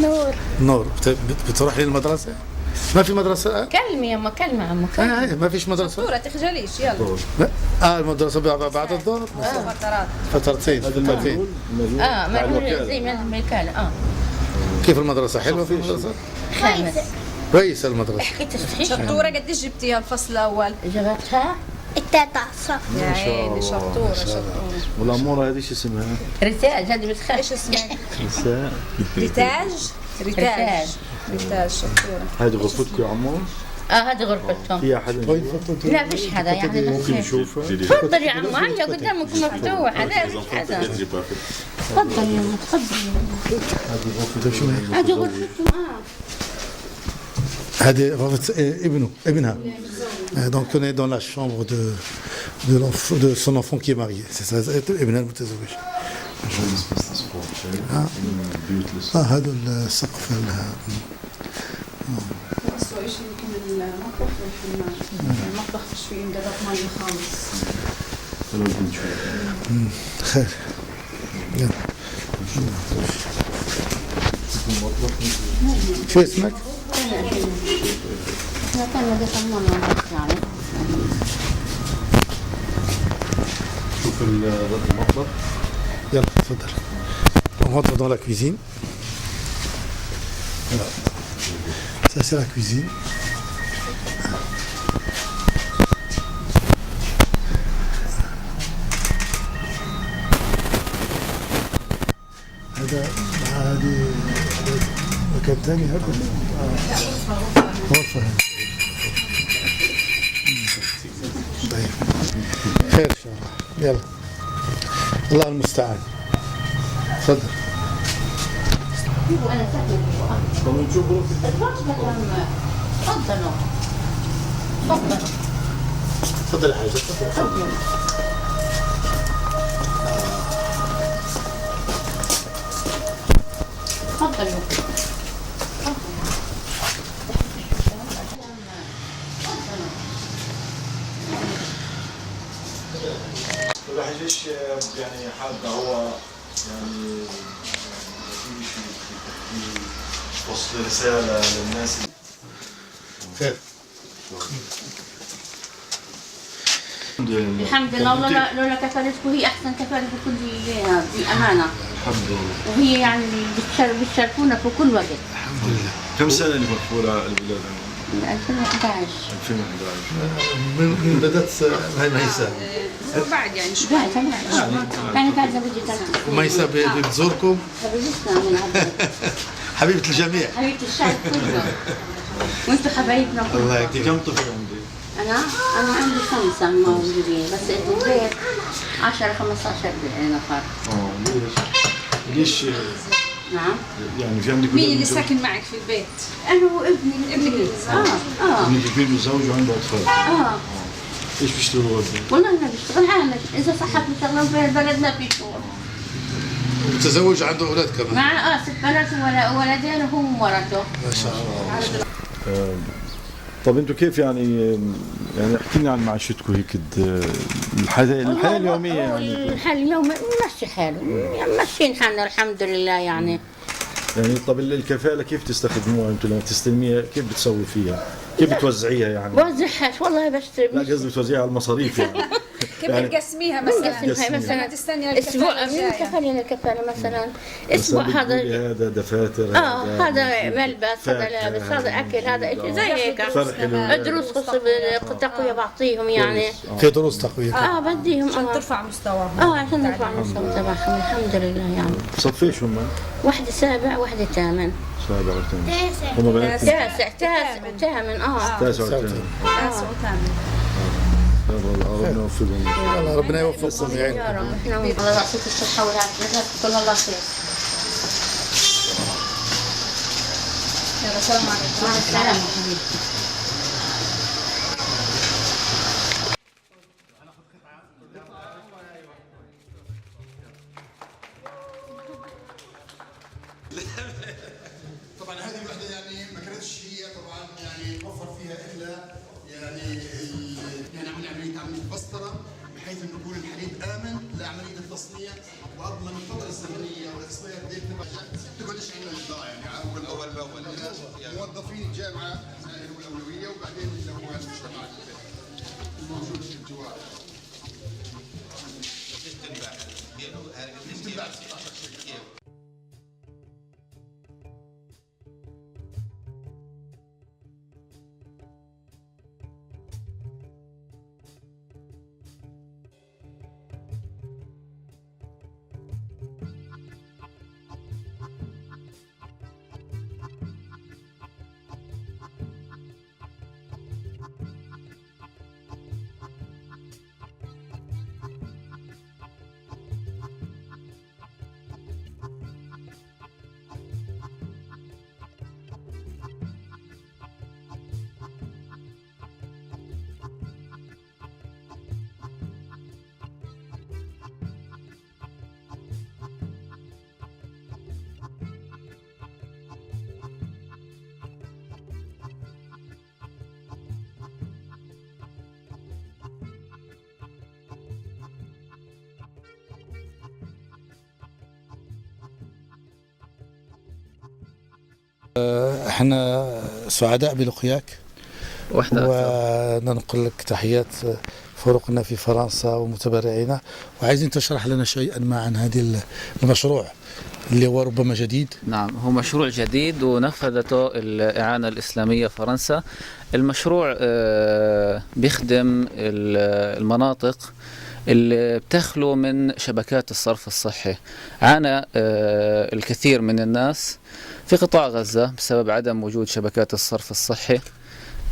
نور. نور. بتروح للمدرسة؟ ما في مدرسة؟ كلمي يما، كلمة عمو، كلمي. ما فيش مدرسة؟ شطورة تخجليش يلا. لا. المدرسة بعد الظهر؟ فترات. فترتين. معمول زي ما المكالة. كيف المدرسة؟ حلوة في المدرسة؟ خامس. كويس المدرسة. حكيت الصحيح. شطورة قديش جبتيها الفصل الأول؟ جبتها 13. يا عيني شطورة شطورة. والأمورة هذه شو اسمها؟ ريتاج، هذه بتخاف. ايش اسمك؟ نساء. ريتاج؟ ريتاج. ريتاج شطورة. هذه غرفتك يا عمو؟ هذه غرفتهم. فيها حدا؟ لا فيش حدا يعني. ممكن نشوفها؟ تفضل يا عمو، هيا قدامكم مفتوحة، لا فيش حدا. تفضل يا عمو، تفضل. هذه غرفتهم. هذه غرفة ابنها. Donc on est dans la chambre de son enfant qui est marié. C'est ça, ابنها المتزوج. هذا السقف لها. أسوأ شيء يمكن المطبخ والحمام. المطبخ مش فيه انقطاع مية خالص. خير. يلا. شو اسمك؟ شوف المطبخ. يلا تفضل. On rentre dans la cuisine. Voilà. Ça c'est la cuisine. هذه مكان ثاني هذا. غرفة. طيب. خير ان شاء الله. يلا. الله المستعان. تفضل. تفضلوا. تفضلوا. تفضل حاجة. تفضل. تفضلوا. الواحد ليش يعني حابة هو يعني وصل رسالة للناس. خير. الحمد لله. لولا كفالتكم هي احسن كفاله في كل بامانه. الحمد لله. وهي يعني بتشاركونا في كل وقت. الحمد لله. كم سنة اللي مغفورة البلاد؟ من 2011. 2011. من بدأت ميساء. بعد يعني شو بعد يعني بعد ما بدي تنام. وميساء بتزوركم؟ حبيبتنا من عبد. حبيبة الجميع. حبيبة الشعب كله. وانتم حبايبنا كلكم. الله يهديك. كم طفل عندي؟ انا عندي 5 موجودين، بس البيت 10 15 نفر. ليش؟ نعم. يعني في عندك مين اللي ساكن معك في البيت؟ انا وابني. ابنك اللي ابنك الكبير متزوج وعنده اطفال. ايش بيشتغلوا هذول؟ والله انا بشتغل عامل، اذا صحت بشتغل في البلد ما في شغل. متزوج عنده اولاد كمان. مع 6 بنات وولدين وهو ومرته. ما شاء الله. طب انتوا كيف يعني احكي لنا عن معيشتكم هيك الحياه اليوميه يعني. الحال اليومي ماشي حاله، يعني ماشيين حالنا الحمد لله يعني. يعني طب الكفاله كيف تستخدموها انتوا لما تستلميها؟ كيف بتسوي فيها؟ كيف بتوزعيها يعني؟ بوزعهاش والله بشتري. لا قصدي بتوزعيها على المصاريف يعني. كيف بتقسميها مثلا؟ بنقسمها مثلا تستني اسبوع من الكفاله للكفاله مثلا اسبوع هذا دفاتر. هذا ملبس، هذا لابس، هذا اكل، هذا شيء زي هيك. دروس خاصه بالتقويه بعطيهم يعني. في دروس تقوية. بديهم عشان ترفع مستواهم. عشان نرفع المستوى تبعهم الحمد لله يعني. صفيش هم؟ واحدة 7 وواحدة 8. 7 و8. 9. هم بنات 9 و8. 9 و8. 9 و8. ربنا يوفقهم. الله ربنا يوفقكم يا رب. احنا الله يعطيك الصحة والعافية. كل الله خير. يلا سلام عليكم. مع السلامة حبيبتي. طبعا هذه الوحده يعني ما كانتش هي طبعا يعني توفر فيها الا يعني عمليه عمليه بسطره بحيث انه يكون الحليب امن لعمليه التصنيع واضمن الفتره الزمنيه والاكسباير ديت تقعدش عندنا اصدار يعني اول موظفين الجامعه هم الاولويه وبعدين اللي هو المجتمع الموجود في الجوار. تتبع 16 شركه. احنا سعداء بلقياك وننقل لك تحيات فرقنا في فرنسا ومتبرعينا، وعايزين تشرح لنا شيئا ما عن هذه المشروع اللي هو ربما جديد. نعم، هو مشروع جديد ونفذته الإعانة الإسلامية فرنسا. المشروع بيخدم المناطق اللي بتخلو من شبكات الصرف الصحي. عانى الكثير من الناس في قطاع غزة بسبب عدم وجود شبكات الصرف الصحي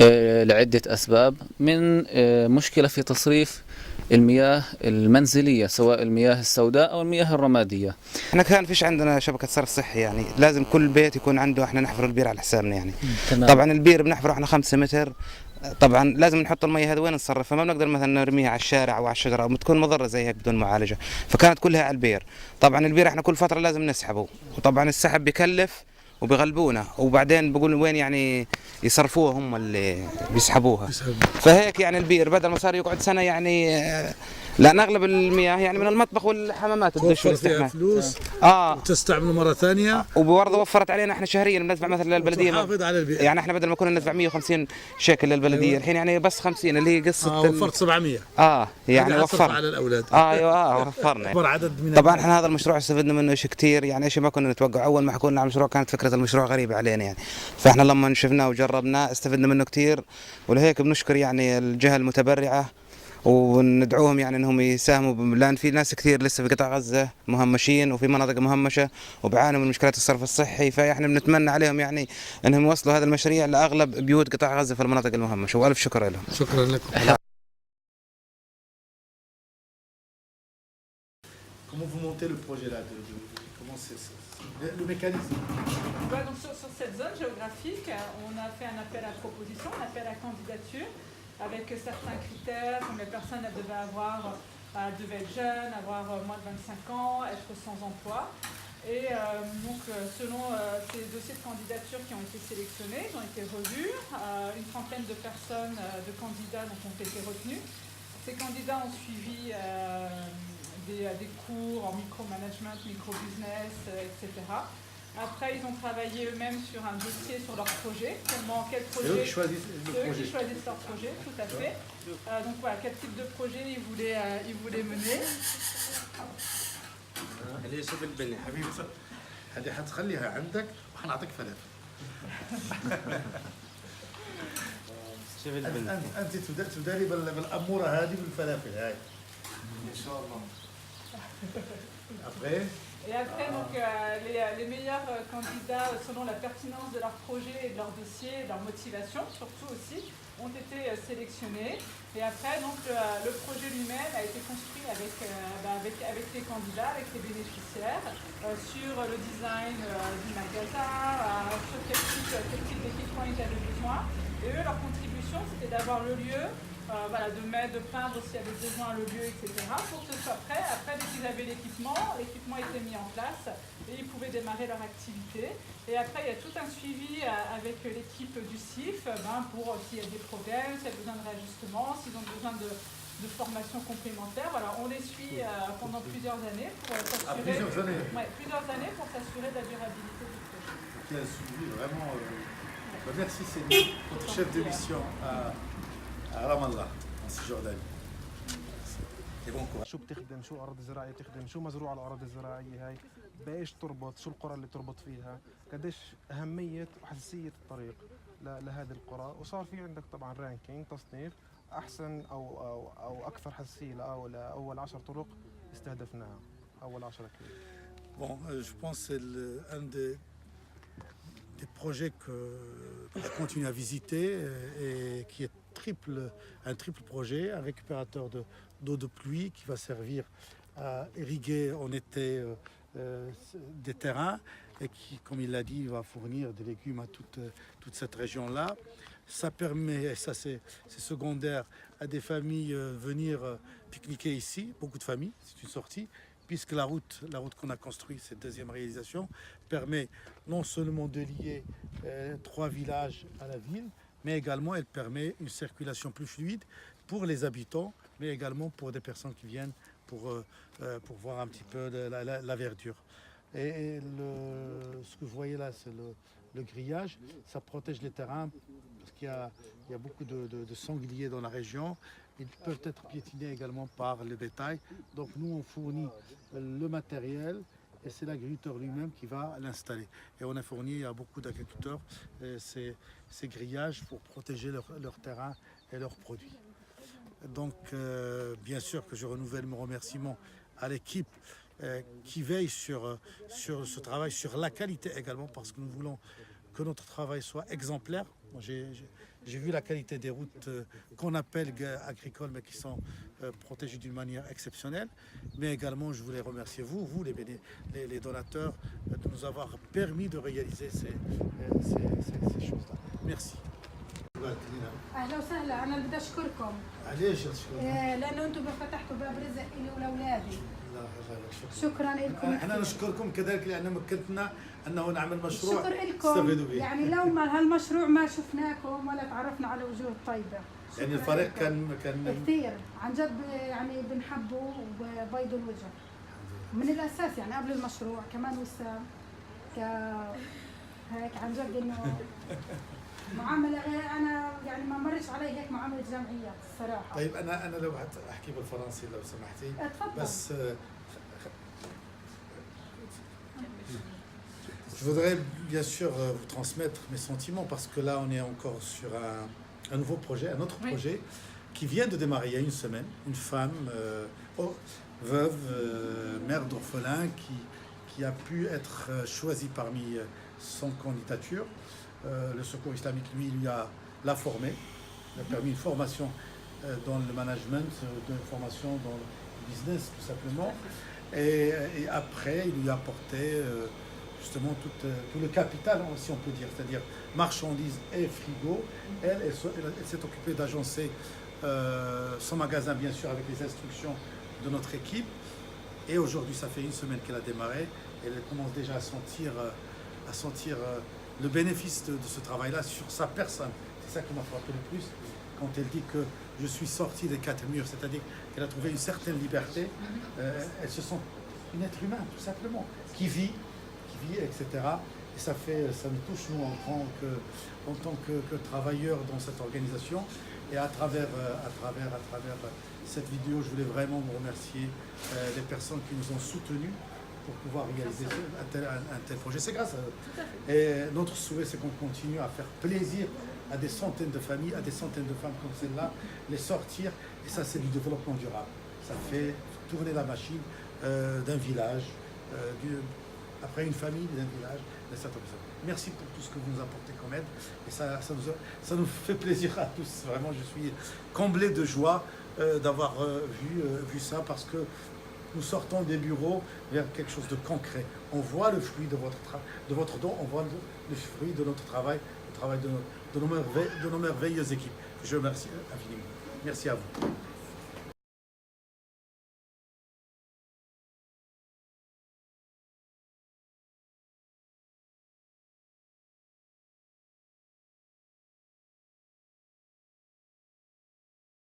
لعدة أسباب، من مشكلة في تصريف المياه المنزلية سواء المياه السوداء أو المياه الرمادية. احنا كان فيش عندنا شبكة صرف صحي، يعني لازم كل بيت يكون عنده، احنا نحفر البير على حسابنا يعني. تمام. طبعا البير بنحفره احنا 5 متر، طبعا لازم نحط المية هذه وين نصرفها، ما بنقدر مثلا نرميها على الشارع او على الشجرة او بتكون مضرة زي هيك بدون معالجة، فكانت كلها على البير. طبعا البير احنا كل فترة لازم نسحبه، وطبعا السحب بكلف وبيغلبونا، وبعدين بقول وين يعني يصرفوها هم اللي بيسحبوها. فهيك يعني البير بدل ما صار يقعد سنة يعني، لأن أغلب المياه يعني من المطبخ والحمامات الدش توفر فيها والاستحمام. فلوس وتستعمله مرة ثانية، وبرضه وفرت علينا احنا شهريا بندفع مثلا للبلدية وتحافظ على البيئة. يعني احنا بدل ما كنا ندفع 150 شيكل للبلدية الحين يعني بس 50 اللي هي قصة وفرت 700. يعني وفرنا على الأولاد. ايوه وفرنا. أكبر عدد من طبعا احنا هذا المشروع استفدنا منه شيء كثير، يعني شيء ما كنا نتوقع. اول ما حكوا لنا على المشروع كانت فكرة المشروع غريبة علينا يعني، فاحنا لما شفناه وجربناه استفدنا منه كثير، ولهيك بنشكر يعني الجهة المتبرعة وندعوهم يعني انهم يساهموا، لان في ناس كثير لسه في قطاع غزه مهمشين وفي مناطق مهمشه وبيعانوا من مشكلات الصرف الصحي، فاحنا بنتمنى عليهم يعني انهم يوصلوا هذا المشاريع لاغلب بيوت قطاع غزه في المناطق المهمشه، والف شكر لهم. شكرا لكم. Comment vous montez le projet là comment c'est le mécanisme? Donc sur cette zone géographique, on a fait un appel à proposition, un appel à candidature, avec certains critères, comme les personnes elles devaient être jeunes, avoir moins de 25 ans, être sans emploi. Et donc selon ces dossiers de candidature qui ont été sélectionnés, ils ont été revus, une trentaine de personnes, de candidats donc, ont été retenus. Ces candidats ont suivi des cours en micromanagement, micro-business, etc. Après, ils ont travaillé eux-mêmes sur un dossier sur leur projet. Quel projet? C'est eux qui choisissent le projet. Eux qui choisissent leur projet, tout à fait. Donc voilà, quel type de projet ils voulaient mener. اللي يصب البني حبيبي هذه حتخليها عندك وحنعطيك فلافل. انت تبدالي بالاموره هذه بالفلافل هاي ان شاء الله. Après Et après, donc, les meilleurs candidats, selon la pertinence de leur projet et de leur dossier, et de leur motivation, surtout aussi, ont été sélectionnés. Et après, donc, le projet lui-même a été construit avec les candidats, avec les bénéficiaires, sur le design du magasin, sur quel type d'équipement ils avaient besoin. Et eux, leur contribution, c'était d'avoir le lieu, de peindre s'il y avait besoin le lieu, etc. pour que ce soit prêt. Après, dès qu'ils avaient l'équipement était mis en place et ils pouvaient démarrer leur activité. Et après, il y a tout un suivi avec l'équipe du CIF pour s'il y a des problèmes, s'il y a besoin de réajustement, s'ils ont besoin de formation complémentaire. Voilà, on les suit pendant plusieurs années pour s'assurer. Plusieurs années. Ouais, plusieurs années pour s'assurer de la durabilité du projet. Qui a suivi vraiment. Merci Céline, notre chef de mission à Ramallah, en Cisjordanie. Et bon courage. شو بتخدم، شو أراضي زراعية بتخدم، شو مزروع على الأراضي الزراعية هاي، بإيش تربط، شو القرى اللي تربط فيها، قديش أهمية وحساسية الطريق لهذه القرى. وصار في عندك طبعا رانكينج تصنيف أحسن أو أكثر حساسية لأول 10 طرق استهدفناها، أول 10 كيلو. Bon, je pense que c'est un des projets que je continue à visiter et qui est un triple projet, un récupérateur d'eau de pluie qui va servir à irriguer en été des terrains et qui, comme il l'a dit, va fournir des légumes à toute cette région-là. Ça permet, et ça c'est secondaire, à des familles venir pique-niquer ici, beaucoup de familles, c'est une sortie, puisque la route qu'on a construite, cette deuxième réalisation, permet non seulement de lier 3 villages à la ville, mais également elle permet une circulation plus fluide pour les habitants, mais également pour des personnes qui viennent pour voir un petit peu la verdure. Et ce que vous voyez là, c'est le grillage, ça protège les terrains, parce qu'il y a beaucoup de sangliers dans la région. Ils peuvent être piétinés également par le bétail. Donc nous, on fournit le matériel et c'est l'agriculteur lui-même qui va l'installer. Et on a fourni à beaucoup d'agriculteurs ces grillages pour protéger leur terrain et leurs produits. Donc bien sûr que je renouvelle mon remerciement à l'équipe qui veille sur ce travail, sur la qualité également, parce que nous voulons que notre travail soit exemplaire. J'ai vu la qualité des routes qu'on appelle agricoles, mais qui sont protégées d'une manière exceptionnelle. Mais également, je voulais remercier vous les donateurs, de nous avoir permis de réaliser ces choses-là. Merci. اهلا وسهلا، انا اللي بدي اشكركم. علاش تشكركم؟ لانه انتم فتحتوا باب رزق الي ولاولادي. الله يجزاك شكرا لكم. احنا نشكركم كذلك لان مكنتنا انه نعمل مشروع شكر لكم. تستفيدوا به. يعني لو ما هالمشروع ما شفناكم ولا تعرفنا على وجوه الطيبه. يعني الفريق كان كثير عن جد، يعني بنحبه وبيض الوجه من الاساس، يعني قبل المشروع كمان وسام هيك عن جد انه معاملة. أنا يعني ما مرش علي هيك معاملة جمعيات الصراحة. طيب أنا لو أحكي بالفرنسي لو سمحتي. اتفضل. بس je voudrais bien sûr vous transmettre mes sentiments parce que là on est encore sur un nouveau projet, un autre projet qui vient de démarrer il y a une semaine. Une femme veuve, mère d'orphelin qui a pu être choisie parmi 100 candidatures. Le Secours islamique, lui, l'a formé, il a permis une formation dans le management, une formation dans le business tout simplement. Et après, il lui a apporté justement tout le capital, si on peut dire, c'est-à-dire marchandises et frigo. Elle s'est occupée d'agencer son magasin, bien sûr, avec les instructions de notre équipe. Et aujourd'hui, ça fait une semaine qu'elle a démarré. Et elle commence déjà à sentir le bénéfice de ce travail-là sur sa personne. C'est ça qui m'a frappé le plus quand elle dit que je suis sortie des 4 murs, c'est-à-dire qu'elle a trouvé une certaine liberté. Elle se sent un être humain, tout simplement, qui vit, etc. Et ça nous touche, nous, en tant que travailleurs dans cette organisation. Et à travers cette vidéo, je voulais vraiment vous remercier les personnes qui nous ont soutenus pour pouvoir réaliser un tel projet. C'est grâce à eux. Et notre souhait, c'est qu'on continue à faire plaisir à des centaines de familles, à des centaines de femmes comme celle-là, les sortir. Et ça, c'est du développement durable. Ça fait tourner la machine d'un village, après une famille, d'un village, d'un certain nombre. Merci pour tout ce que vous nous apportez comme aide. Et ça nous fait plaisir à tous. Vraiment, je suis comblé de joie d'avoir vu ça, parce que nous sortons des bureaux vers quelque chose de concret. On voit le fruit de votre don, on voit le fruit de notre travail, le travail de nos merveilleuses équipes. Je vous remercie infiniment. Merci à vous.